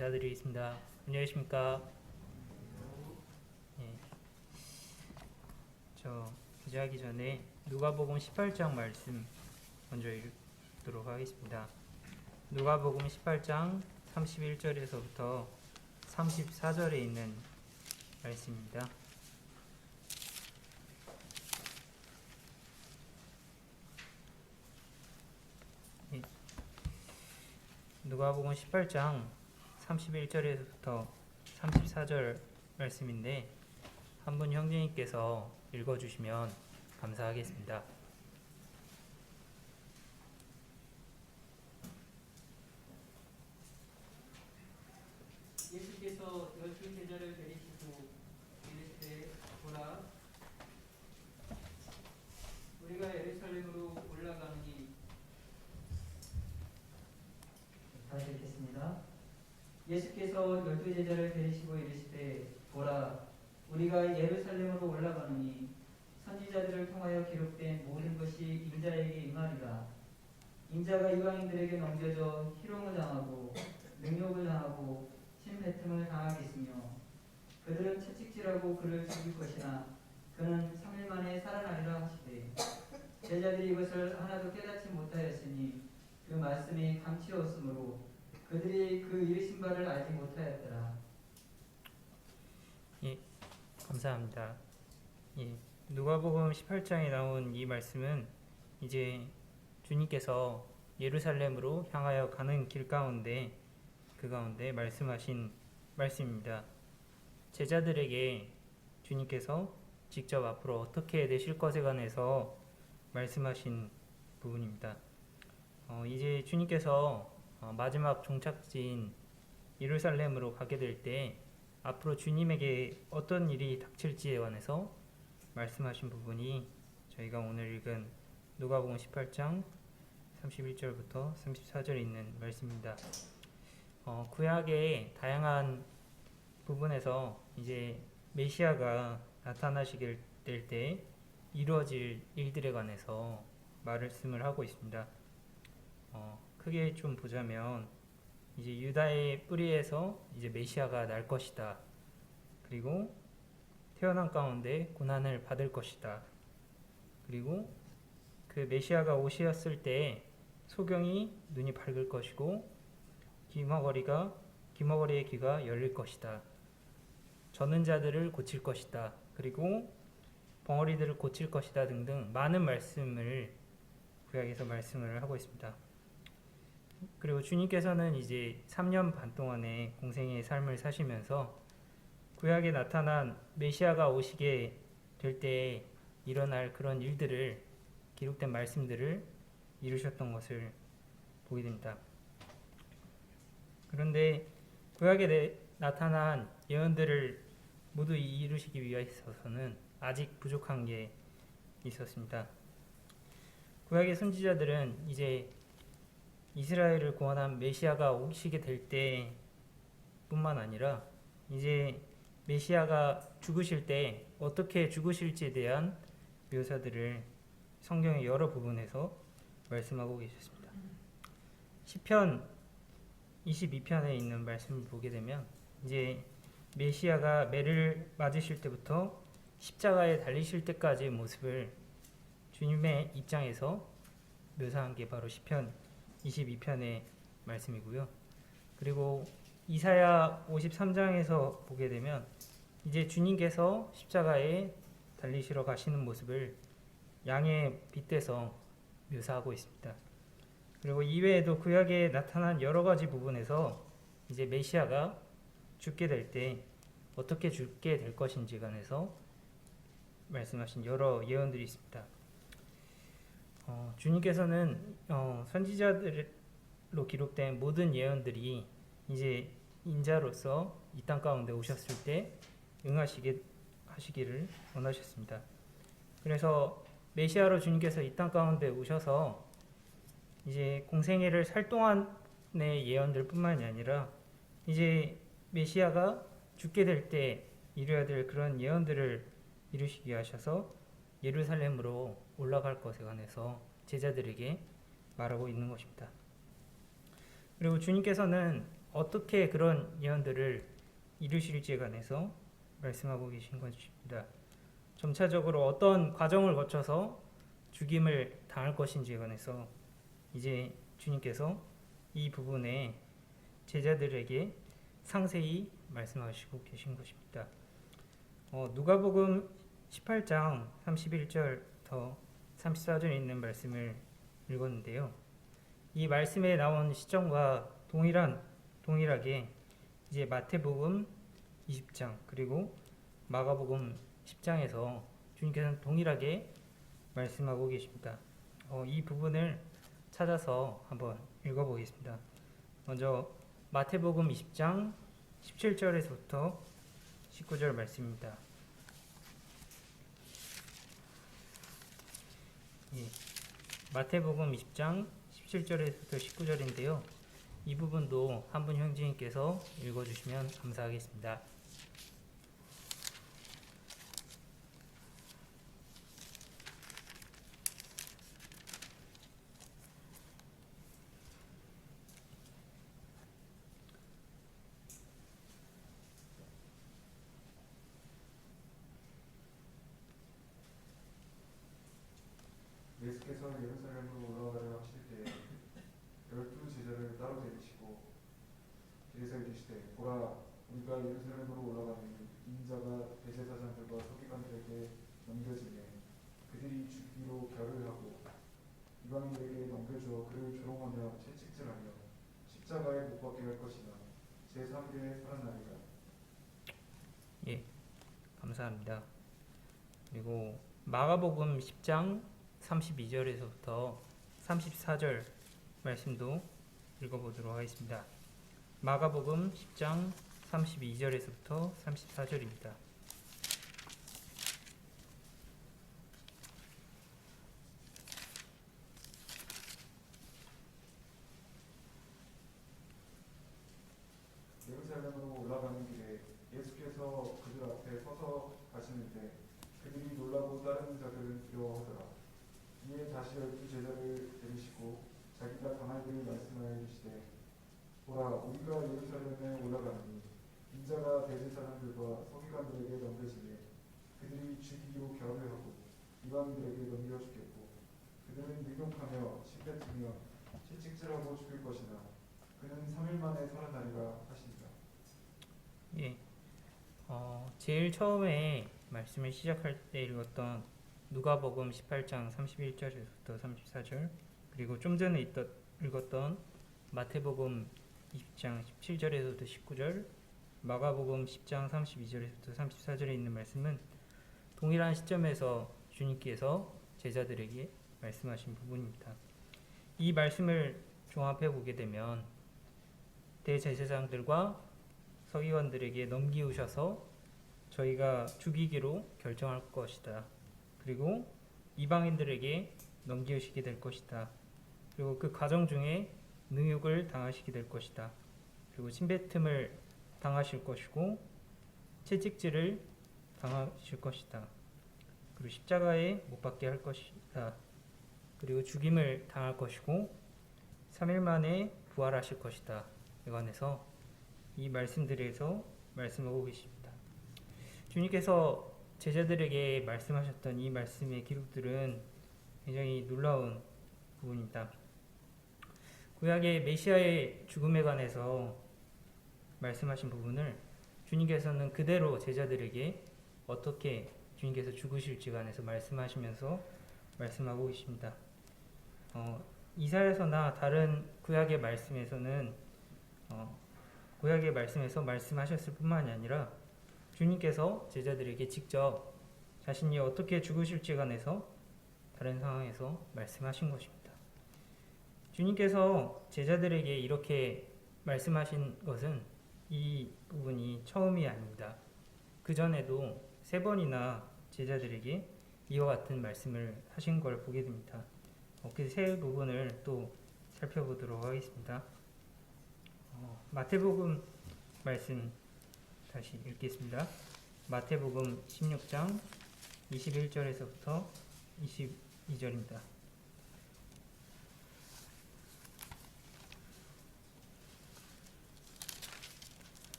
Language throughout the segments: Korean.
인사드리겠습니다. 안녕하십니까? 예, 저 기자하기 전에 누가복음 18장 말씀 먼저 읽도록 하겠습니다. 누가복음 18장 31절에서부터 34절에 있는 말씀입니다. 예, 누가복음 18장 31절에서부터 34절 말씀인데 한 분 형제님께서 읽어주시면 감사하겠습니다. 예수께서 12제자를 데리시고 이르시되 보라 우리가 예루살렘으로 올라가느니 다시 읽겠습니다. 예수께서 12제자를 데리시고 이르시되 보라 우리가 예루살렘으로 올라가느니 선지자들을 통하여 기록된 모든 것이 인자에게 임하리라. 인자가 이방인들에게 넘겨져 희롱을 당하고 능욕을 당하고 침뱉음을 당하겠으며 그들은 채찍질하고 그를 죽일 것이나 그는 3일 만에 살아나리라 하시되 제자들이 이것을 하나도 깨닫지 못하였으니 그 말씀이 감치었으므로 그들이 그 이르신 바를 알지 못하였더라. 예, 감사합니다. 예, 누가복음 18장에 나온 이 말씀은 이제 주님께서 예루살렘으로 향하여 가는 길 가운데 그 가운데 말씀하신 말씀입니다. 제자들에게 주님께서 직접 앞으로 어떻게 되실 것에 관해서 말씀하신 부분입니다. 이제 주님께서 마지막 종착지인 예루살렘으로 가게 될 때 앞으로 주님에게 어떤 일이 닥칠지에 관해서 말씀하신 부분이 저희가 오늘 읽은 누가복음 18장 31절부터 34절에 있는 말씀입니다. 구약의 다양한 부분에서 이제 메시아가 나타나시게 될 때 이루어질 일들에 관해서 말씀을 하고 있습니다. 크게 좀 보자면 이제 유다의 뿌리에서 이제 메시아가 날 것이다. 그리고 태어난 가운데 고난을 받을 것이다. 그리고 그 메시아가 오셨을 때 소경이 눈이 밝을 것이고 귀머거리의 귀가 열릴 것이다. 젖는 자들을 고칠 것이다. 그리고 벙어리들을 고칠 것이다 등등 많은 말씀을 구약에서 말씀을 하고 있습니다. 그리고 주님께서는 이제 3년 반 동안의 공생의 삶을 사시면서 구약에 나타난 메시아가 오시게 될 때 일어날 그런 일들을 기록된 말씀들을 이루셨던 것을 보게 됩니다. 그런데 구약에 나타난 예언들을 모두 이루시기 위해서는 아직 부족한 게 있었습니다. 구약의 선지자들은 이제 이스라엘을 구원한 메시아가 오시게 될 때 뿐만 아니라 이제 메시아가 죽으실 때 어떻게 죽으실지에 대한 묘사들을 성경의 여러 부분에서 말씀하고 계셨습니다. 시편 22편에 있는 말씀을 보게 되면 이제 메시아가 매를 맞으실 때부터 십자가에 달리실 때까지의 모습을 주님의 입장에서 묘사한 게 바로 시편 22편의 말씀이고요. 그리고 이사야 53장에서 보게 되면 이제 주님께서 십자가에 달리시러 가시는 모습을 양에 빗대서 묘사하고 있습니다. 그리고 이외에도 구약에 나타난 여러 가지 부분에서 이제 메시아가 죽게 될 때 어떻게 죽게 될 것인지에 관해서 말씀하신 여러 예언들이 있습니다. 주님께서는 선지자들로 기록된 모든 예언들이 이제 인자로서 이 땅 가운데 오셨을 때 응하시기를 원하셨습니다. 그래서 메시아로 주님께서 이 땅 가운데 오셔서 이제 공생애를 살 동안의 예언들 뿐만이 아니라 이제 메시아가 죽게 될 때 이루어야 될 그런 예언들을 이루시게 하셔서 예루살렘으로 올라갈 것에 관해서 제자들에게 말하고 있는 것입니다. 그리고 주님께서는 어떻게 그런 예언들을 이루실지에 관해서 말씀하고 계신 것입니다. 점차적으로 어떤 과정을 거쳐서 죽임을 당할 것인지에 관해서 이제 주님께서 이 부분에 제자들에게 상세히 말씀하시고 계신 것입니다. 누가복음 18장 31절부터 34절에 있는 말씀을 읽었는데요. 이 말씀에 나온 시점과 동일하게 이제 마태복음 20장 그리고 마가복음 10장에서 주님께서는 동일하게 말씀하고 계십니다. 이 부분을 찾아서 한번 읽어보겠습니다. 먼저 마태복음 20장 17절에서부터 19절 말씀입니다. 예, 마태복음 20장 17절에서부터 19절인데요. 이 부분도 한 분 형제님께서 읽어주시면 감사하겠습니다. 예수께서 예루살렘으로 올라가려 하실 때 12제자를 따로 데리시고 길에서 이르시되 보라 우리가 예루살렘으로 올라가니 인자가 대제사장들과 서기관들에게 넘겨지매 그들이 죽이기로 결을 하고 이방인들에게 넘겨줘 그를 조롱하며 채찍질하며 십자가에 못 박게 할 것이나 제3일에 살아나리라. 예, 감사합니다. 그리고 마가복음 10장 32절에서부터 34절 말씀도 읽어보도록 하겠습니다. 마가복음 10장 32절에서부터 34절입니다. 예루살렘으로 올라가는 길에 예수께서 그들 앞에 서서 가시는데 그들이 놀라고 따르는 자들은 두려워하더라. 이에 다시 12제자를 데리시고 자기가 당할 일을 말씀하여 이르시되 보라 우리가 예루살렘에 올라가니 인자가 대제사장들과 서기관들에게 넘겨지매 그들이 죽이기로 결을 하고 이방인들에게 넘겨주겠고 그들은 능욕하며 침뱉으며 채찍질하고 죽일 것이나 그는 3일 만에 살아나리라 하시니라. 예, 제일 처음에 말씀을 시작할 때 읽었던 누가복음 18장 31절에서부터 34절 그리고 좀 전에 읽었던 마태복음 20장 17절에서부터 19절 마가복음 10장 32절에서부터 34절에 있는 말씀은 동일한 시점에서 주님께서 제자들에게 말씀하신 부분입니다. 이 말씀을 종합해 보게 되면 대제사장들과 서기관들에게 넘기우셔서 저희가 죽이기로 결정할 것이다. 그리고 이방인들에게 넘기우시게 될 것이다. 그리고 그 과정 중에 능욕을 당하시게 될 것이다. 그리고 침뱉음을 당하실 것이고 채찍질을 당하실 것이다. 그리고 십자가에 못 박게 할 것이다. 그리고 죽임을 당할 것이고 3일 만에 부활하실 것이다. 에 관해서 이 말씀들에서 말씀하고 계십니다. 주님께서 제자들에게 말씀하셨던 이 말씀의 기록들은 굉장히 놀라운 부분입니다. 구약의 메시아의 죽음에 관해서 말씀하신 부분을 주님께서는 그대로 제자들에게 어떻게 주님께서 죽으실지 관해서 말씀하시면서 말씀하고 계십니다. 이사야서나 다른 구약의 말씀에서는 구약의 말씀에서 말씀하셨을 뿐만이 아니라 주님께서 제자들에게 직접 자신이 어떻게 죽으실지 관해서 다른 상황에서 말씀하신 것입니다. 주님께서 제자들에게 이렇게 말씀하신 것은 이 부분이 처음이 아닙니다. 그 전에도 3번이나 제자들에게 이와 같은 말씀을 하신 걸 보게 됩니다. 그 세 부분을 또 살펴보도록 하겠습니다. 마태복음 말씀 다시 읽겠습니다. 마태복음 16장 21절에서부터 22절입니다.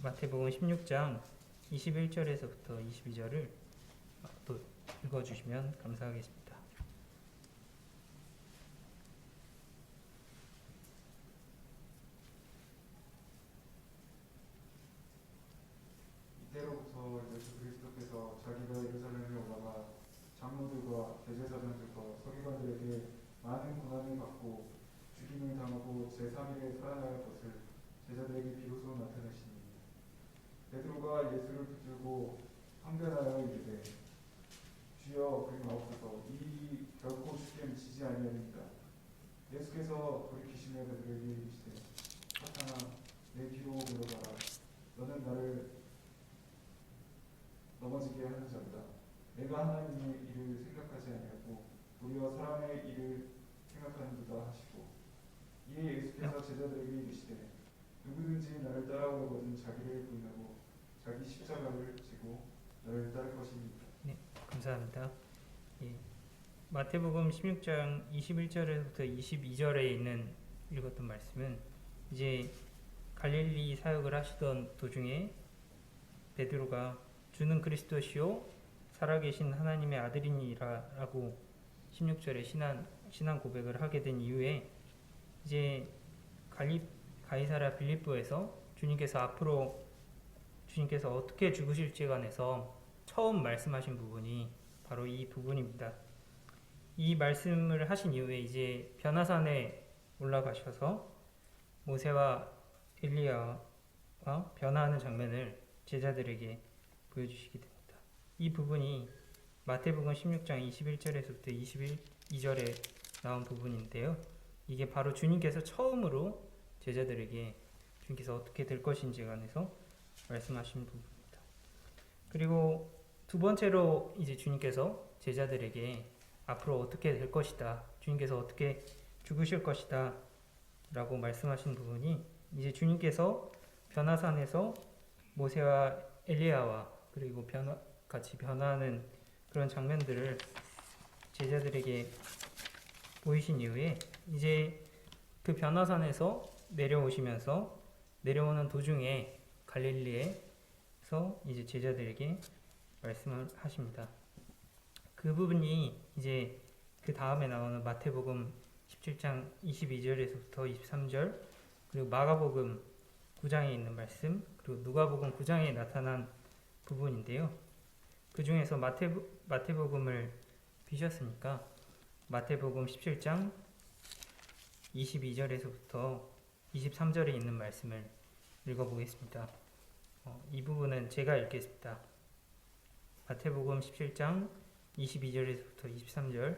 마태복음 16장 21절에서부터 22절을 또 읽어주시면 감사하겠습니다. 이때로부터 예수 그리스도께서 자기가 예루살렘에 올라가 장로들과 대제사장들과 서기관들에게 많은 고난을 받고 죽임을 당하고 제3일에 살아날 것을 제자들에게 비로소 나타내시니 베드로가 예수를 붙들고 항변하여 이르되 주여 그리하옵소서 이 일이 결코 주께 미치지 아니하리이다. 예수께서 돌이키시며 베드로에게 이르시되 사탄아 내 뒤로 물러가라. 너는 나를 넘어지게 하는 자보다 내가 하나님의 일을 생각하지 아니하고 도리어 사람의 일을 생각하는도다 하시고 이에 예수께서 제자들에게 이르시되 누구든지 나를 따라오려거든 자기를 부인하고 자기 십자가를 지고 나를 따를 것입니다. 네, 감사합니다. 예, 마태복음 16장 21절에서부터 22절에 있는 읽었던 말씀은 이제 갈릴리 사역을 하시던 도중에 베드로가 주는 그리스도시요 살아계신 하나님의 아들이니라라고 16절에 신앙 고백을 하게 된 이후에 이제 가이사랴 빌립보에서 주님께서 어떻게 죽으실지에 관해서 처음 말씀하신 부분이 바로 이 부분입니다. 이 말씀을 하신 이후에 이제 변화산에 올라가셔서 모세와 엘리야와 변화하는 장면을 제자들에게 보여주시게 됩니다. 이 부분이 마태복음 16장 21절에서부터 22절에 나온 부분인데요. 이게 바로 주님께서 처음으로 제자들에게 주님께서 어떻게 될 것인지에 관해서 말씀하신 부분입니다. 그리고 두 번째로 이제 주님께서 제자들에게 앞으로 어떻게 될 것이다, 주님께서 어떻게 죽으실 것이다 라고 말씀하신 부분이 이제 주님께서 변화산에서 모세와 엘리야와 그리고 같이 변화하는 그런 장면들을 제자들에게 보이신 이후에 이제 그 변화산에서 내려오는 도중에 갈릴리에서 이제 제자들에게 말씀을 하십니다. 그 부분이 이제 그 다음에 나오는 마태복음 17장 22절에서부터 23절 그리고 마가복음 9장에 있는 말씀 그리고 누가복음 9장에 나타난 부분인데요. 그 중에서 마태복음을 비셨으니까 마태복음 17장 22절에서부터 23절에 있는 말씀을 읽어보겠습니다. 이 부분은 제가 읽겠습니다. 마태복음 17장 22절에서부터 23절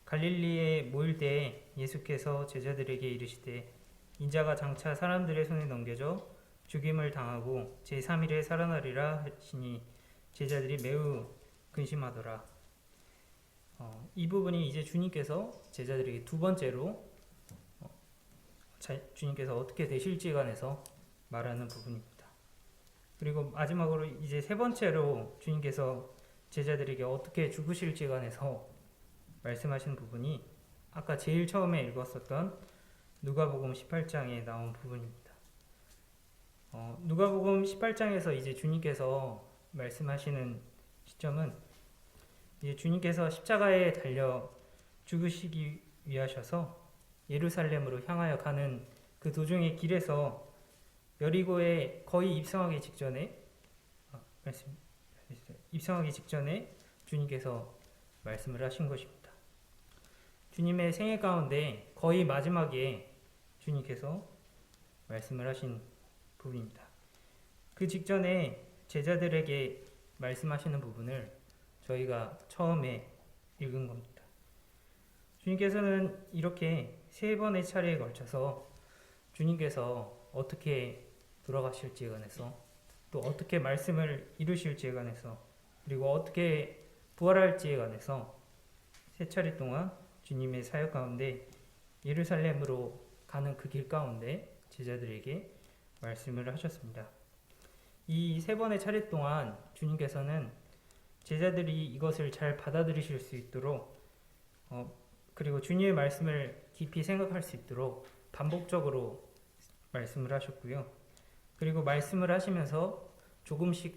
갈릴리에 모일 때에 예수께서 제자들에게 이르시되 인자가 장차 사람들의 손에 넘겨져 죽임을 당하고 제3일에 살아나리라 하시니 제자들이 매우 근심하더라. 이 부분이 이제 주님께서 제자들에게 두 번째로 주님께서 어떻게 되실지에 관해서 말하는 부분입니다. 그리고 마지막으로 이제 세 번째로 주님께서 제자들에게 어떻게 죽으실지에 관해서 말씀하신 부분이 아까 제일 처음에 읽었었던 누가복음 18장에 나온 부분입니다. 누가복음 18장에서 이제 주님께서 말씀하시는 시점은 이제 주님께서 십자가에 달려 죽으시기 위하셔서 예루살렘으로 향하여 가는 그 도중의 길에서 여리고에 거의 입성하기 직전에 주님께서 말씀을 하신 것입니다. 주님의 생애 가운데 거의 마지막에 주님께서 말씀을 하신 부분입니다. 그 직전에 제자들에게 말씀하시는 부분을 저희가 처음에 읽은 겁니다. 주님께서는 이렇게 세 번의 차례에 걸쳐서 주님께서 어떻게 돌아가실지에 관해서 또 어떻게 말씀을 이루실지에 관해서 그리고 어떻게 부활할지에 관해서 세 차례 동안 주님의 사역 가운데 예루살렘으로 가는 그 길 가운데 제자들에게 말씀을 하셨습니다. 이 세 번의 차례 동안 주님께서는 제자들이 이것을 잘 받아들이실 수 있도록 그리고 주님의 말씀을 깊이 생각할 수 있도록 반복적으로 말씀을 하셨고요. 그리고 말씀을 하시면서 조금씩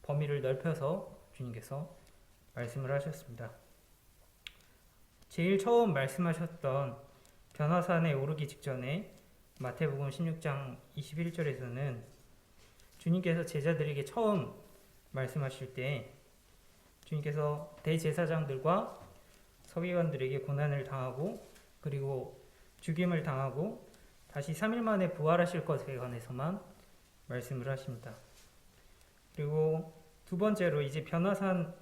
범위를 넓혀서 주님께서 말씀을 하셨습니다. 제일 처음 말씀하셨던 변화산에 오르기 직전에 마태복음 16장 21절에서는 주님께서 제자들에게 처음 말씀하실 때 주님께서 대제사장들과 서기관들에게 고난을 당하고 그리고 죽임을 당하고 다시 3일 만에 부활하실 것에 관해서만 말씀을 하십니다. 그리고 두 번째로 이제 변화산에서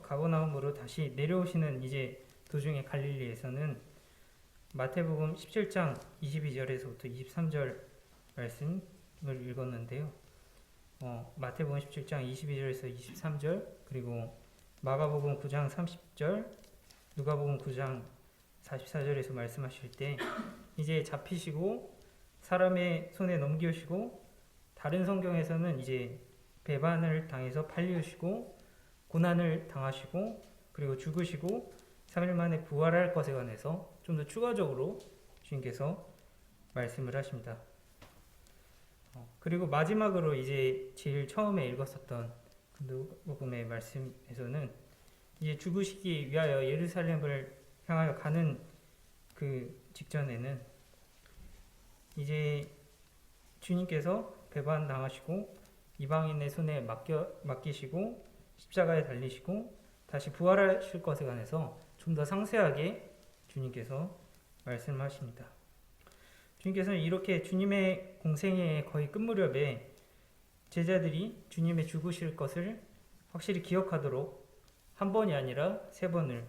가버나움으로 다시 내려오시는 이제 도중에 갈릴리에서는 마태복음 17장 22절에서부터 23절 말씀을 읽었는데요. 마태복음 17장 22절에서 23절 그리고 마가복음 9장 30절 누가복음 9장 44절에서 말씀하실 때 이제 잡히시고 사람의 손에 넘기시고 다른 성경에서는 이제 배반을 당해서 팔리시고 고난을 당하시고 그리고 죽으시고 3일 만에 부활할 것에 관해서 좀 더 추가적으로 주님께서 말씀을 하십니다. 그리고 마지막으로 이제 제일 처음에 읽었었던 누가복음의 말씀에서는 이제 죽으시기 위하여 예루살렘을 향하여 가는 그 직전에는 이제 주님께서 배반 당하시고 이방인의 손에 맡기시고 십자가에 달리시고 다시 부활하실 것에 관해서 좀 더 상세하게 주님께서 말씀하십니다. 주님께서는 이렇게 주님의 공생의 거의 끝 무렵에 제자들이 주님의 죽으실 것을 확실히 기억하도록 한 번이 아니라 3번을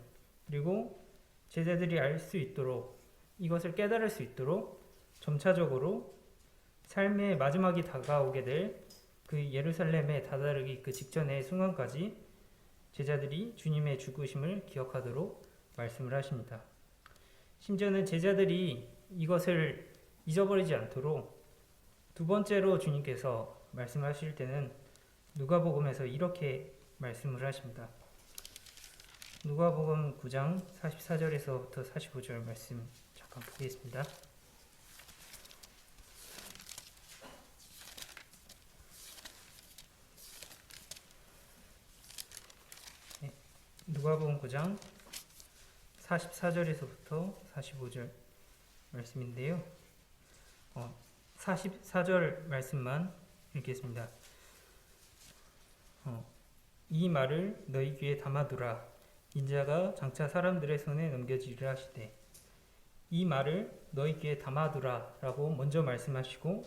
그리고 제자들이 알 수 있도록 이것을 깨달을 수 있도록 점차적으로 삶의 마지막이 다가오게 될 그 예루살렘에 다다르기 그 직전의 순간까지 제자들이 주님의 죽으심을 기억하도록 말씀을 하십니다. 심지어는 제자들이 이것을 잊어버리지 않도록 두 번째로 주님께서 말씀하실 때는 누가복음에서 이렇게 말씀을 하십니다. 누가복음 9장 44절에서부터 45절 말씀 잠깐 보겠습니다. 누가복음 9장 44절에서부터 45절 말씀인데요. 44절 말씀만 읽겠습니다. 이 말을 너희 귀에 담아두라. 인자가 장차 사람들의 손에 넘겨지리라 하시되 이 말을 너희 귀에 담아두라 라고 먼저 말씀하시고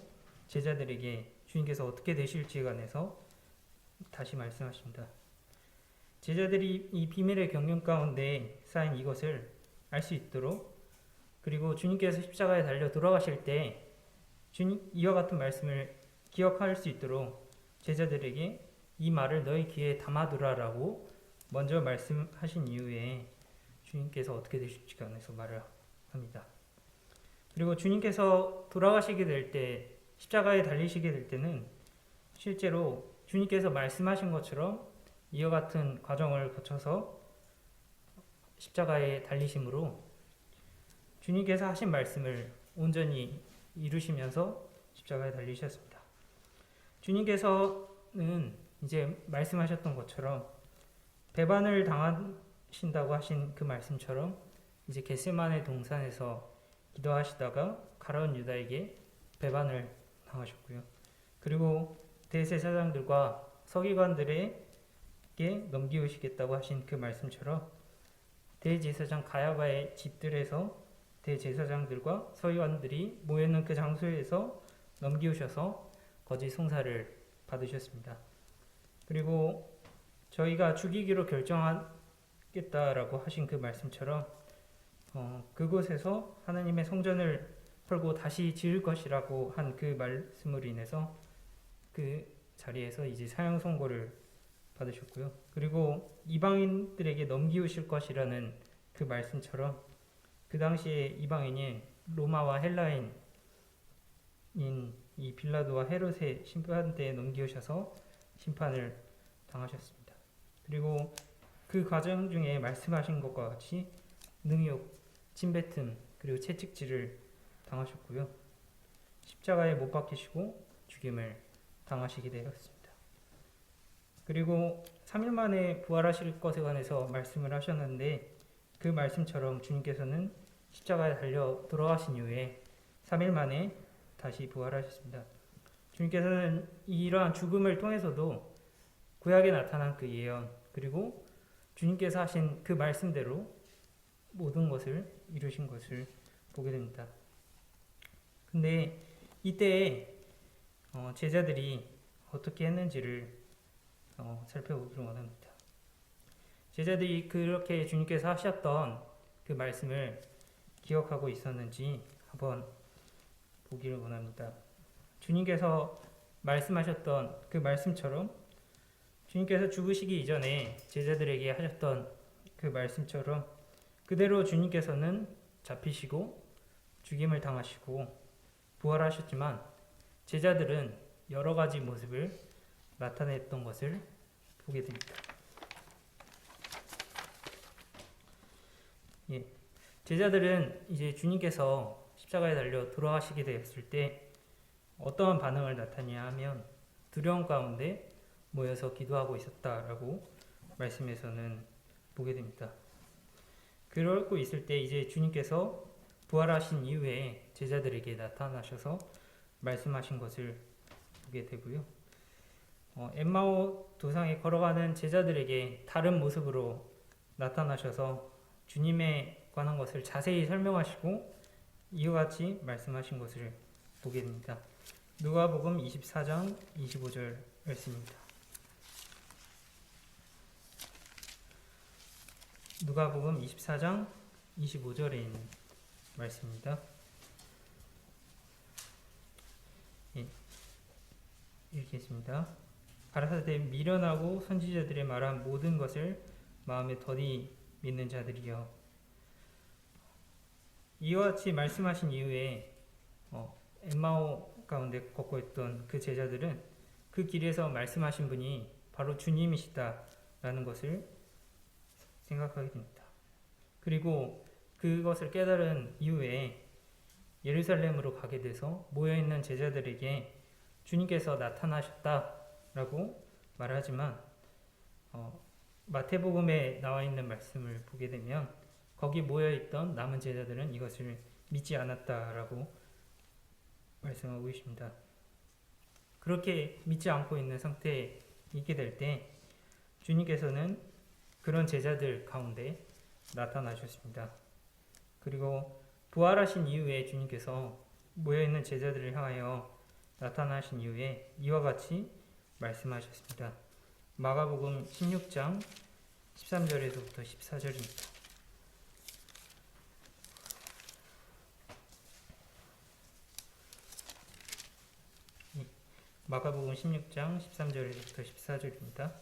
제자들에게 주님께서 어떻게 되실지에 관해서 다시 말씀하십니다. 제자들이 이 비밀의 경륜 가운데 쌓인 이것을 알 수 있도록 그리고 주님께서 십자가에 달려 돌아가실 때 이와 같은 말씀을 기억할 수 있도록 제자들에게 이 말을 너희 귀에 담아두라라고 먼저 말씀하신 이후에 주님께서 어떻게 되실지 관해서 말을 합니다. 그리고 주님께서 돌아가시게 될 때 십자가에 달리시게 될 때는 실제로 주님께서 말씀하신 것처럼 이와 같은 과정을 거쳐서 십자가에 달리심으로 주님께서 하신 말씀을 온전히 이루시면서 십자가에 달리셨습니다. 주님께서는 이제 말씀하셨던 것처럼 배반을 당하신다고 하신 그 말씀처럼 이제 겟세마네 동산에서 기도하시다가 가룟 유다에게 배반을 당하셨고요. 그리고 대제사장들과 서기관들에게 넘기우시겠다고 하신 그 말씀처럼 대제사장 가야바의 집들에서 대제사장들과 서기관들이 모여있는 그 장소에서 넘기우셔서 거짓 송사를 받으셨습니다. 그리고 저희가 죽이기로 결정하겠다라고 하신 그 말씀처럼 그곳에서 하나님의 성전을 헐고 다시 지을 것이라고 한 그 말씀으로 인해서 그 자리에서 이제 사형 선고를 받으셨고요. 그리고 이방인들에게 넘기우실 것이라는 그 말씀처럼 그 당시에 이방인이 로마와 헬라인인 이 빌라도와 헤롯의 심판대에 넘기우셔서 심판을 당하셨습니다. 그리고 그 과정 중에 말씀하신 것과 같이 능욕, 침뱉음, 그리고 채찍질을 당하셨고요. 십자가에 못 박히시고 죽임을 당하시게 되었습니다. 그리고 3일 만에 부활하실 것에 관해서 말씀을 하셨는데 그 말씀처럼 주님께서는 십자가에 달려 돌아가신 이후에 3일 만에 다시 부활하셨습니다. 주님께서는 이러한 죽음을 통해서도 구약에 나타난 그 예언 그리고 주님께서 하신 그 말씀대로 모든 것을 이루신 것을 보게 됩니다. 근데 이때 제자들이 어떻게 했는지를 살펴보기를 원합니다. 제자들이 그렇게 주님께서 하셨던 그 말씀을 기억하고 있었는지 한번 보기를 원합니다. 주님께서 말씀하셨던 그 말씀처럼 주님께서 죽으시기 이전에 제자들에게 하셨던 그 말씀처럼 그대로 주님께서는 잡히시고 죽임을 당하시고 부활하셨지만 제자들은 여러 가지 모습을 나타냈던 것을 보게 됩니다. 예, 제자들은 이제 주님께서 십자가에 달려 돌아가시게 되었을 때 어떠한 반응을 나타내냐 하면 두려움 가운데 모여서 기도하고 있었다라고 말씀에서는 보게 됩니다. 그러고 있을 때 이제 주님께서 부활하신 이후에 제자들에게 나타나셔서 말씀하신 것을 보게 되고요. 엠마오 도상에 걸어가는 제자들에게 다른 모습으로 나타나셔서 주님에 관한 것을 자세히 설명하시고 이와 같이 말씀하신 것을 보게 됩니다. 누가복음 24장 25절 말씀입니다. 누가복음 24장 25절에 있는 말씀입니다. 예, 읽겠습니다. 가라사대 미련하고 선지자들의 말한 모든 것을 마음에 더디 믿는 자들이여. 이와 같이 말씀하신 이후에 엠마오 가운데 걷고 있던 그 제자들은 그 길에서 말씀하신 분이 바로 주님이시다라는 것을 생각하게 됩니다. 그리고 그것을 깨달은 이후에 예루살렘으로 가게 돼서 모여있는 제자들에게 주님께서 나타나셨다라고 말하지만 마태복음에 나와 있는 말씀을 보게 되면 거기 모여있던 남은 제자들은 이것을 믿지 않았다라고 말씀하고 있습니다. 그렇게 믿지 않고 있는 상태에 있게 될 때 주님께서는 그런 제자들 가운데 나타나셨습니다. 그리고 부활하신 이후에 주님께서 모여있는 제자들을 향하여 나타나신 이후에 이와 같이 말씀하셨습니다. 마가복음 16장 13절에서부터 14절입니다. 마가복음 16장 13절에서부터 14절입니다.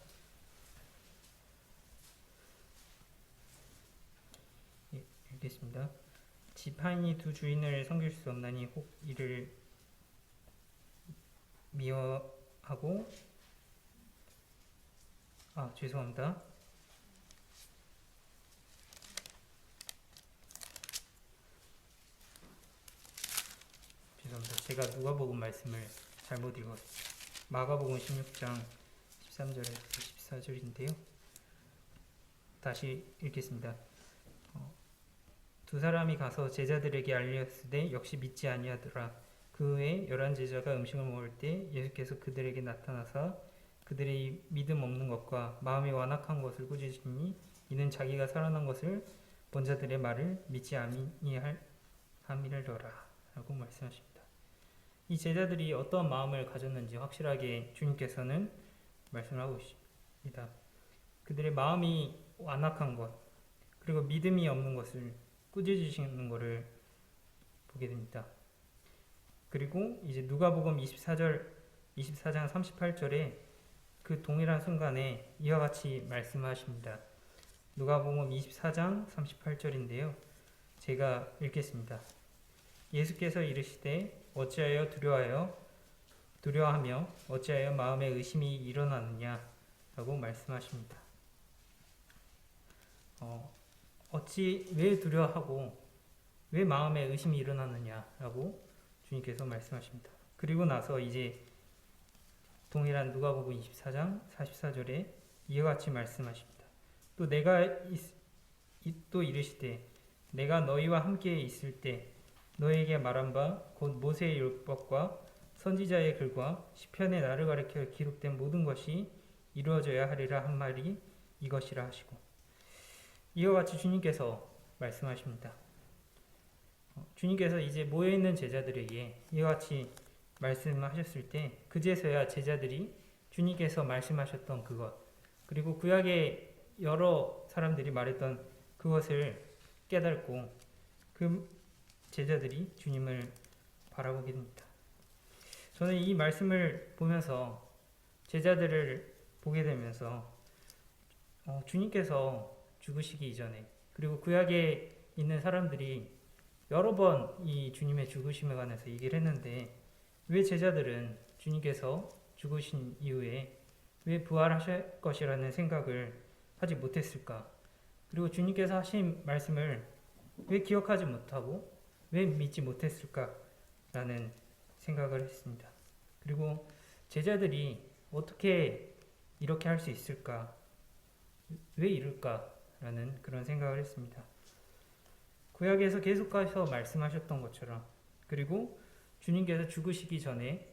읽겠습니다. 집 하인이 두 주인을 섬길 수 없나니 혹 이를 미워하고 죄송합니다. 제가 누가복음 말씀을 잘못 읽었습니다. 마가복음 16장 13절에서 14절인데요. 다시 읽겠습니다. 두 사람이 가서 제자들에게 알렸으되 역시 믿지 아니하더라. 그 후에 11제자가 음식을 먹을 때 예수께서 그들에게 나타나사 그들의 믿음 없는 것과 마음이 완악한 것을 꾸짖으시니 이는 자기가 살아난 것을 본 자들의 말을 믿지 아니함이러라 라고 말씀하십니다. 이 제자들이 어떤 마음을 가졌는지 확실하게 주님께서는 말씀하고 있습니다. 그들의 마음이 완악한 것 그리고 믿음이 없는 것을 꾸짖으시는 것을 보게 됩니다. 그리고 이제 누가복음 24장 38절에 그 동일한 순간에 이와 같이 말씀하십니다. 누가복음 24장 38절인데요. 제가 읽겠습니다. 예수께서 이르시되 어찌하여 두려워하며 어찌하여 마음에 의심이 일어나느냐 라고 말씀하십니다. 왜 두려워하고 왜 마음에 의심이 일어나느냐라고 주님께서 말씀하십니다. 그리고 나서 이제 동일한 누가복음 24장 44절에 이와 같이 말씀하십니다. 또 또 이르시되 내가 너희와 함께 있을 때 너희에게 말한 바 곧 모세의 율법과 선지자의 글과 시편의 나를 가리켜 기록된 모든 것이 이루어져야 하리라 한 말이 이것이라 하시고, 이와 같이 주님께서 말씀하십니다. 주님께서 이제 모여있는 제자들에게 이와 같이 말씀하셨을 때 그제서야 제자들이 주님께서 말씀하셨던 그것, 그리고 구약의 여러 사람들이 말했던 그것을 깨닫고 그 제자들이 주님을 바라보게 됩니다. 저는 이 말씀을 보면서 제자들을 보게 되면서 주님께서 죽으시기 이전에, 그리고 구약에 있는 사람들이 여러 번 이 주님의 죽으심에 관해서 얘기를 했는데 왜 제자들은 주님께서 죽으신 이후에 왜 부활하실 것이라는 생각을 하지 못했을까? 그리고 주님께서 하신 말씀을 왜 기억하지 못하고 왜 믿지 못했을까라는 생각을 했습니다. 그리고 제자들이 어떻게 이렇게 할 수 있을까? 왜 이럴까라는 그런 생각을 했습니다. 구약에서 계속해서 말씀하셨던 것처럼, 그리고 주님께서 죽으시기 전에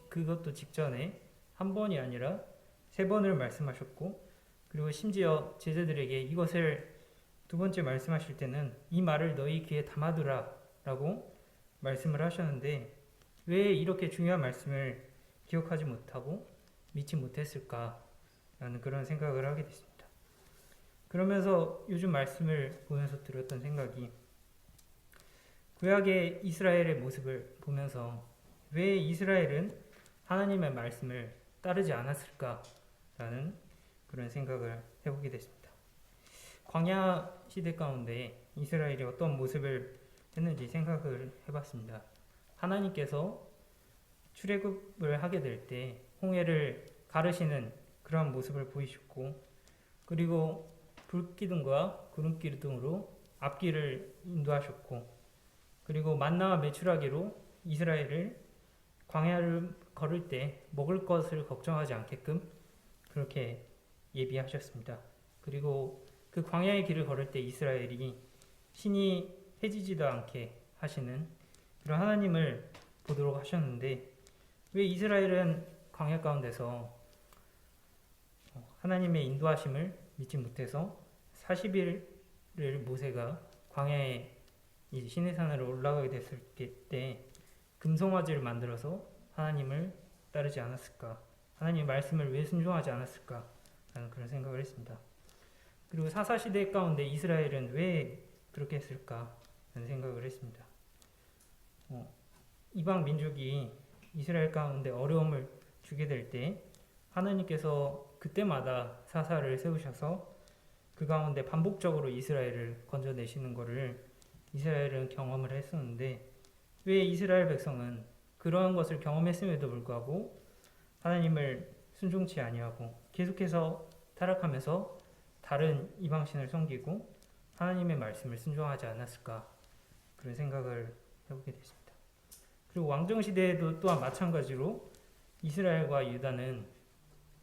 그것도 직전에 한 번이 아니라 3번을 말씀하셨고, 그리고 심지어 제자들에게 이것을 2번째 말씀하실 때는 이 말을 너희 귀에 담아두라 라고 말씀을 하셨는데 왜 이렇게 중요한 말씀을 기억하지 못하고 믿지 못했을까라는 그런 생각을 하게 됐습니다. 그러면서 요즘 말씀을 보면서 들었던 생각이, 구약의 이스라엘의 모습을 보면서 왜 이스라엘은 하나님의 말씀을 따르지 않았을까라는 그런 생각을 해보게 됐습니다. 광야 시대 가운데 이스라엘이 어떤 모습을 했는지 생각을 해봤습니다. 하나님께서 출애굽을 하게 될 때 홍해를 가르시는 그런 모습을 보이셨고, 그리고 불기둥과 구름기둥으로 앞길을 인도하셨고, 그리고 만나와 메추라기로 이스라엘을 광야를 걸을 때 먹을 것을 걱정하지 않게끔 그렇게 예비하셨습니다. 그리고 그 광야의 길을 걸을 때 이스라엘이 신이 해지지도 않게 하시는 그런 하나님을 보도록 하셨는데 왜 이스라엘은 광야 가운데서 하나님의 인도하심을 믿지 못해서 40일을 모세가 광야에 시내산으로 올라가게 됐을 때 금송아지를 만들어서 하나님을 따르지 않았을까? 하나님의 말씀을 왜 순종하지 않았을까? 라는 그런 생각을 했습니다. 그리고 사사시대 가운데 이스라엘은 왜 그렇게 했을까? 라는 생각을 했습니다. 이방 민족이 이스라엘 가운데 어려움을 주게 될 때 하나님께서 그때마다 사사를 세우셔서 그 가운데 반복적으로 이스라엘을 건져내시는 것을 이스라엘은 경험을 했었는데 왜 이스라엘 백성은 그러한 것을 경험했음에도 불구하고 하나님을 순종치 아니하고 계속해서 타락하면서 다른 이방신을 섬기고 하나님의 말씀을 순종하지 않았을까? 그런 생각을 해보게 됐습니다. 그리고 왕정시대에도 또한 마찬가지로 이스라엘과 유다는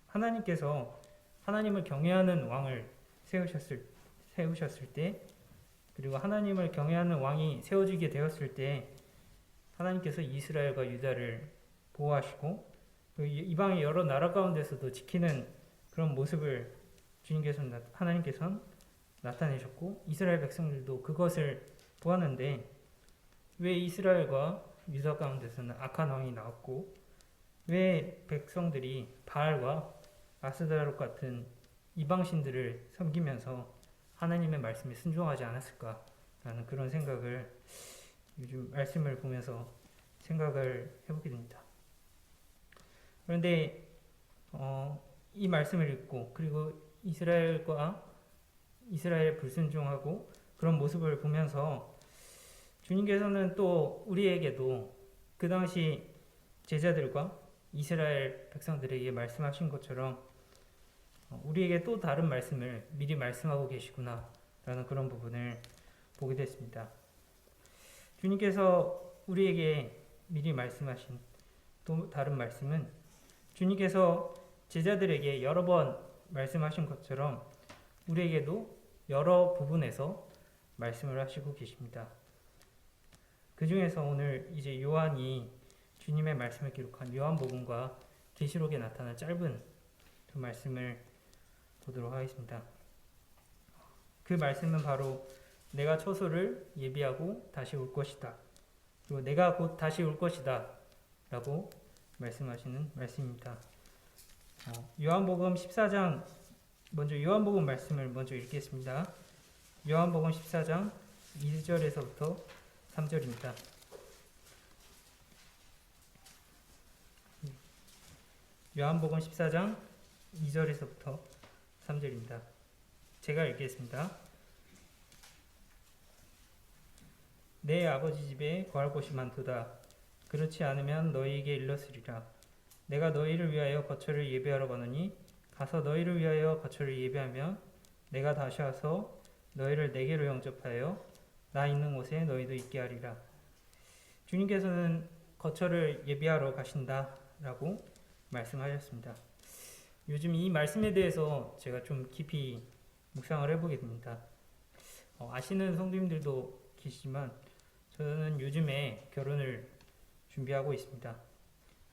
하나님께서 하나님을 경외하는 왕을 세우셨을 때, 그리고 하나님을 경외하는 왕이 세워지게 되었을 때 하나님께서 이스라엘과 유다를 보호하시고 이방의 여러 나라 가운데서도 지키는 그런 모습을 하나님께서는 나타내셨고 이스라엘 백성들도 그것을 보았는데 왜 이스라엘과 유다 가운데서는 악한 왕이 나왔고 왜 백성들이 바알과 아스다롯 같은 이방신들을 섬기면서 하나님의 말씀에 순종하지 않았을까라는 그런 생각을 요즘 말씀을 보면서 생각을 해보게 됩니다. 그런데 이 말씀을 읽고 그리고 이스라엘 불순종하고 그런 모습을 보면서 주님께서는 또 우리에게도 그 당시 제자들과 이스라엘 백성들에게 말씀하신 것처럼 우리에게 또 다른 말씀을 미리 말씀하고 계시구나 라는 그런 부분을 보게 됐습니다. 주님께서 우리에게 미리 말씀하신 또 다른 말씀은 주님께서 제자들에게 여러 번 말씀하신 것처럼 우리에게도 여러 부분에서 말씀을 하시고 계십니다. 그 중에서 오늘 이제 요한이 주님의 말씀을 기록한 요한복음과 계시록에 나타난 짧은 두 말씀을 보도록 하겠습니다. 그 말씀은 바로 내가 처소를 예비하고 다시 올 것이다. 그리고 내가 곧 다시 올 것이다. 라고 말씀하시는 말씀입니다. 요한복음 14장 먼저 요한복음 말씀을 먼저 읽겠습니다. 요한복음 14장 2절에서부터 3절입니다. 요한복음 14장 2절에서부터 3절입니다. 제가 읽겠습니다. 내 아버지 집에 거할 곳이 많도다. 그렇지 않으면 너희에게 일렀으리라. 내가 너희를 위하여 거처를 예비하러 가노니 가서 너희를 위하여 거처를 예비하면 내가 다시 와서 너희를 내게로 영접하여 나 있는 곳에 너희도 있게 하리라. 주님께서는 거처를 예비하러 가신다라고 말씀하셨습니다. 요즘 이 말씀에 대해서 제가 좀 깊이 묵상을 해보게 됩니다. 아시는 성도님들도 계시지만 저는 요즘에 결혼을 준비하고 있습니다.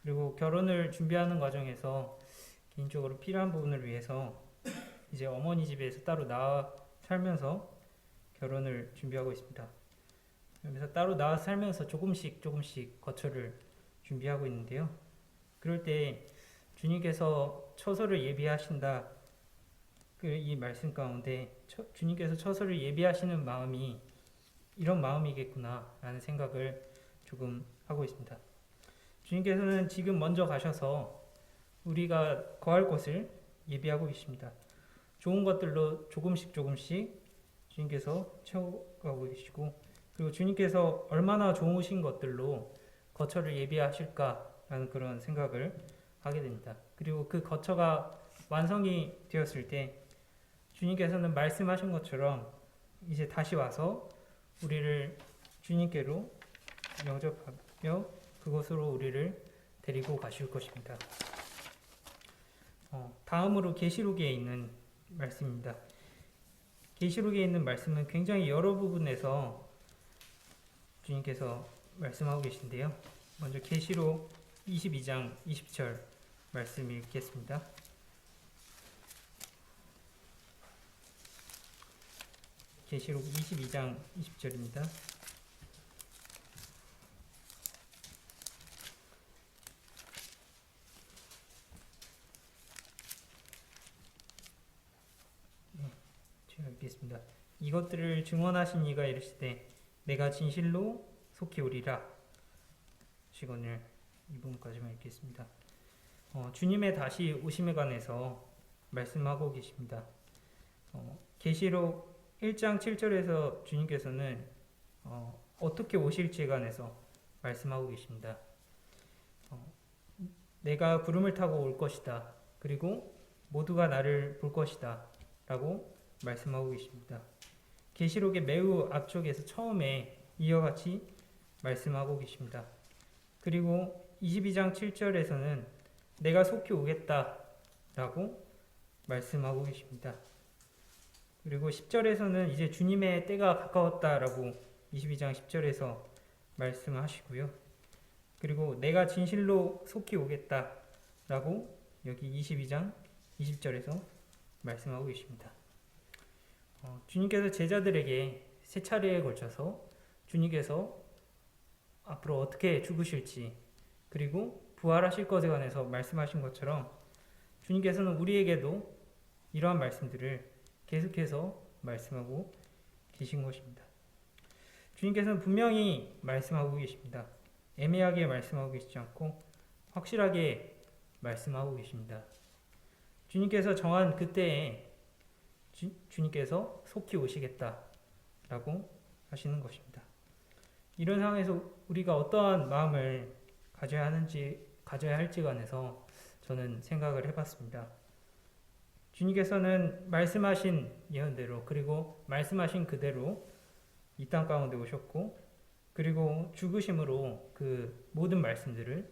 그리고 결혼을 준비하는 과정에서 개인적으로 필요한 부분을 위해서 이제 어머니 집에서 따로 나와 살면서 결혼을 준비하고 있습니다. 그래서 따로 나와 살면서 조금씩 거처를 준비하고 있는데요. 그럴 때 주님께서 처소를 예비하신다. 이 말씀 가운데 주님께서 처소를 예비하시는 마음이 이런 마음이겠구나 라는 생각을 조금 하고 있습니다. 주님께서는 지금 먼저 가셔서 우리가 거할 곳을 예비하고 계십니다. 좋은 것들로 조금씩 주님께서 채워가고 계시고, 그리고 주님께서 얼마나 좋으신 것들로 거처를 예비하실까라는 그런 생각을 하게 됩니다. 그리고 그 거처가 완성이 되었을 때 주님께서는 말씀하신 것처럼 이제 다시 와서 우리를 주님께로 영접하며 그곳으로 우리를 데리고 가실 것입니다. 다음으로 계시록에 있는 말씀입니다. 계시록에 있는 말씀은 굉장히 여러 부분에서 주님께서 말씀하고 계신데요. 먼저 계시록 22장 20절 말씀 읽겠습니다. 계시록 22장 20절입니다. 제가 읽겠습니다. 이것들을 증언하신 이가 이르시되 내가 진실로 속히 오리라. 오늘 이 부분까지만 읽겠습니다. 주님의 다시 오심에 관해서 말씀하고 계십니다. 계시록 1장 7절에서 주님께서는 어떻게 오실지에 관해서 말씀하고 계십니다. 내가 구름을 타고 올 것이다. 그리고 모두가 나를 볼 것이다. 라고 말씀하고 계십니다. 계시록의 매우 앞쪽에서 처음에 이와 같이 말씀하고 계십니다. 그리고 22장 7절에서는 내가 속히 오겠다. 라고 말씀하고 계십니다. 그리고 10절에서는 이제 주님의 때가 가까웠다라고 22장 10절에서 말씀하시고요. 그리고 내가 진실로 속히 오겠다라고 여기 22장 20절에서 말씀하고 계십니다. 주님께서 제자들에게 세 차례에 걸쳐서 주님께서 앞으로 어떻게 죽으실지 그리고 부활하실 것에 관해서 말씀하신 것처럼 주님께서는 우리에게도 이러한 말씀들을 계속해서 말씀하고 계신 것입니다. 주님께서는 분명히 말씀하고 계십니다. 애매하게 말씀하고 계시지 않고 확실하게 말씀하고 계십니다. 주님께서 정한 그때에 주님께서 속히 오시겠다라고 하시는 것입니다. 이런 상황에서 우리가 어떠한 마음을 가져야 할지 관해서 저는 생각을 해봤습니다. 주님께서는 말씀하신 예언대로 그리고 말씀하신 그대로 이 땅 가운데 오셨고 그리고 죽으심으로 그 모든 말씀들을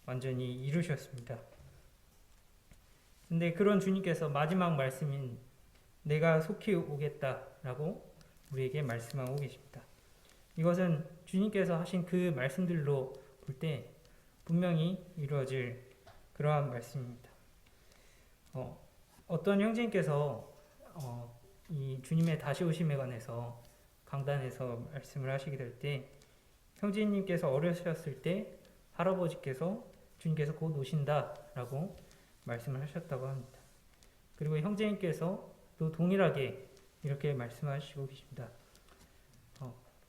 완전히 이루셨습니다. 근데 그런 주님께서 마지막 말씀인 내가 속히 오겠다라고 우리에게 말씀하고 계십니다. 이것은 주님께서 하신 그 말씀들로 볼 때 분명히 이루어질 그러한 말씀입니다. 어떤 형제님께서 이 주님의 다시 오심에 관해서 강단에서 말씀을 하시게 될 때 형제님께서 어려셨을 때 할아버지께서 주님께서 곧 오신다라고 말씀을 하셨다고 합니다. 그리고 형제님께서 또 동일하게 이렇게 말씀하시고 계십니다.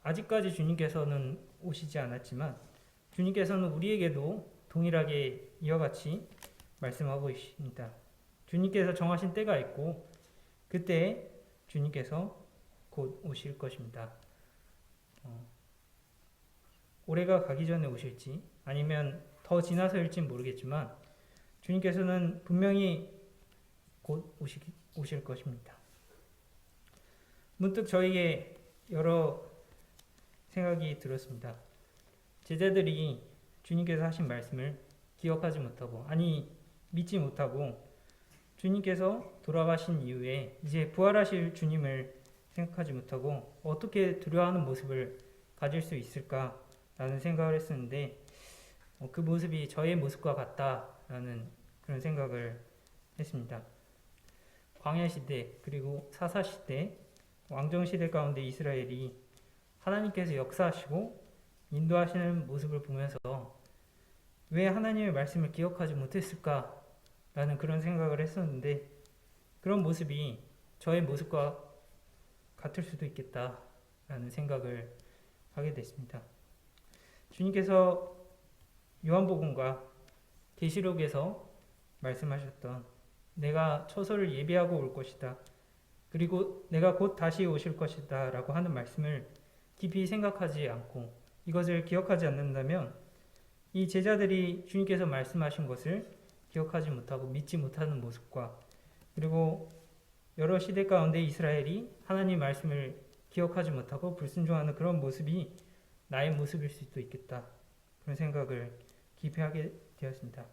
아직까지 주님께서는 오시지 않았지만 주님께서는 우리에게도 동일하게 이와 같이 말씀하고 계십니다. 주님께서 정하신 때가 있고 그때 주님께서 곧 오실 것입니다. 올해가 가기 전에 오실지 아니면 더 지나서일지 모르겠지만 주님께서는 분명히 곧 오실 것입니다. 문득 저에게 여러 생각이 들었습니다. 제자들이 주님께서 하신 말씀을 기억하지 못하고 믿지 못하고 주님께서 돌아가신 이후에 이제 부활하실 주님을 생각하지 못하고 어떻게 두려워하는 모습을 가질 수 있을까라는 생각을 했었는데 그 모습이 저의 모습과 같다라는 그런 생각을 했습니다. 광야시대 그리고 사사시대 왕정시대 가운데 이스라엘이 하나님께서 역사하시고 인도하시는 모습을 보면서 왜 하나님의 말씀을 기억하지 못했을까라는 그런 생각을 했었는데 그런 모습이 저의 모습과 같을 수도 있겠다라는 생각을 하게 됐습니다. 주님께서 요한복음과 계시록에서 말씀하셨던 내가 처소를 예비하고 올 것이다. 그리고 내가 곧 다시 오실 것이다 라고 하는 말씀을 깊이 생각하지 않고 이것을 기억하지 않는다면 이 제자들이 주님께서 말씀하신 것을 기억하지 못하고 믿지 못하는 모습과 그리고 여러 시대 가운데 이스라엘이 하나님 말씀을 기억하지 못하고 불순종하는 그런 모습이 나의 모습일 수도 있겠다. 그런 생각을 깊이 하게 되었습니다.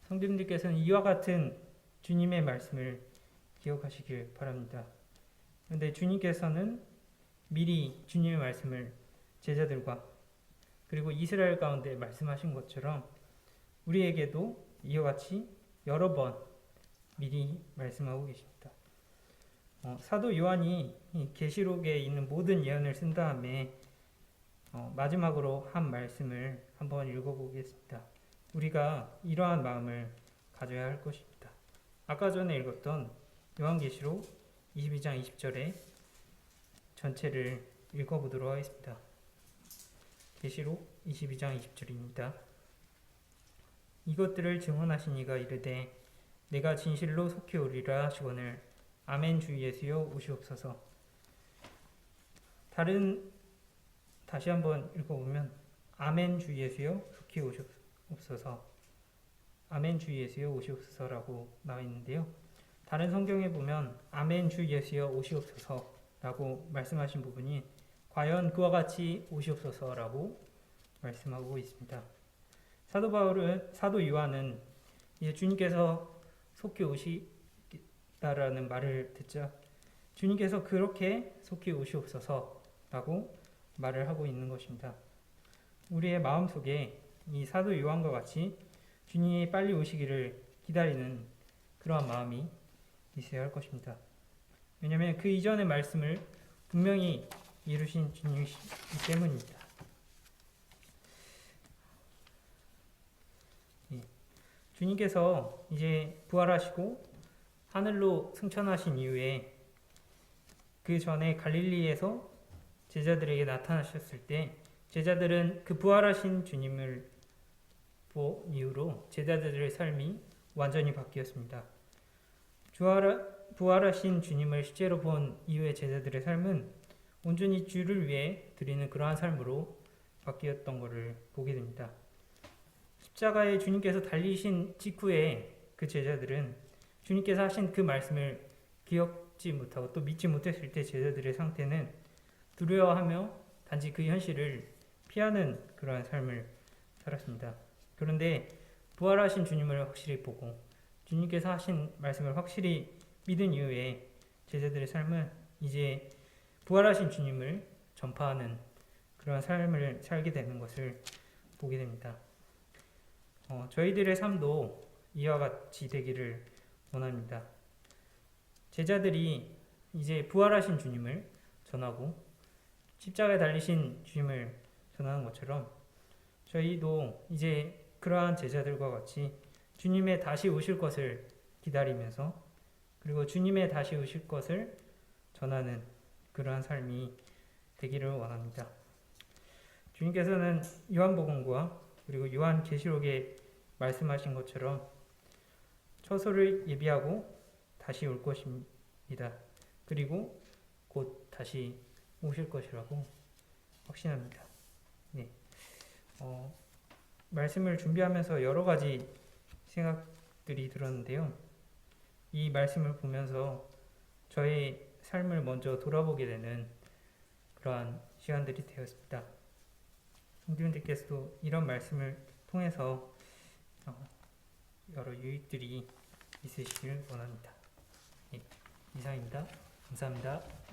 성도님들께서는 이와 같은 주님의 말씀을 기억하시길 바랍니다. 그런데 주님께서는 미리 주님의 말씀을 제자들과 그리고 이스라엘 가운데 말씀하신 것처럼 우리에게도 이와 같이 여러 번 미리 말씀하고 계십니다. 사도 요한이 계시록에 있는 모든 예언을 쓴 다음에 마지막으로 한 말씀을 한번 읽어보겠습니다. 우리가 이러한 마음을 가져야 할 것입니다. 아까 전에 읽었던 요한계시록 22장 20절의 전체를 읽어보도록 하겠습니다. 계시록 22장 20절입니다. 이것들을 증언하신 이가 이르되 내가 진실로 속히 오리라 하시거늘 아멘 주 예수여 오시옵소서. 다시 한번 읽어보면 아멘 주 예수여 속히 오시옵소서. 아멘 주 예수여 오시옵소서라고 나와 있는데요. 다른 성경에 보면 아멘 주 예수여 오시옵소서라고 말씀하신 부분이 과연 그와 같이 오시옵소서라고 말씀하고 있습니다. 사도 요한은 이제 주님께서 속히 오시다라는 말을 듣자 주님께서 그렇게 속히 오시옵소서라고 말을 하고 있는 것입니다. 우리의 마음속에 이 사도 요한과 같이 주님이 빨리 오시기를 기다리는 그러한 마음이 있어야 할 것입니다. 왜냐하면 그 이전의 말씀을 분명히 이루신 주님이시기 때문입니다. 주님께서 이제 부활하시고 하늘로 승천하신 이후에 그 전에 갈릴리에서 제자들에게 나타나셨을 때 제자들은 그 부활하신 주님을 본 이후로 제자들의 삶이 완전히 바뀌었습니다. 부활하신 주님을 실제로 본 이후의 제자들의 삶은 온전히 주를 위해 드리는 그러한 삶으로 바뀌었던 것을 보게 됩니다. 십자가에 주님께서 달리신 직후에 그 제자들은 주님께서 하신 그 말씀을 기억지 못하고 또 믿지 못했을 때 제자들의 상태는 두려워하며 단지 그 현실을 피하는 그러한 삶을 살았습니다. 그런데 부활하신 주님을 확실히 보고 주님께서 하신 말씀을 확실히 믿은 이후에 제자들의 삶은 이제 부활하신 주님을 전파하는 그러한 삶을 살게 되는 것을 보게 됩니다. 저희들의 삶도 이와 같이 되기를 원합니다. 제자들이 이제 부활하신 주님을 전하고 십자가에 달리신 주님을 전하는 것처럼 저희도 이제 그러한 제자들과 같이 주님의 다시 오실 것을 기다리면서 그리고 주님의 다시 오실 것을 전하는 그러한 삶이 되기를 원합니다. 주님께서는 요한복음과 그리고 요한계시록에 말씀하신 것처럼 처소를 예비하고 다시 올 것입니다. 그리고 곧 다시 오실 것이라고 확신합니다. 네. 말씀을 준비하면서 여러 가지 생각들이 들었는데요. 이 말씀을 보면서 저의 삶을 먼저 돌아보게 되는 그러한 시간들이 되었습니다. 성도님들께서도 이런 말씀을 통해서 여러 유익들이 있으시길 원합니다. 네, 이상입니다. 감사합니다.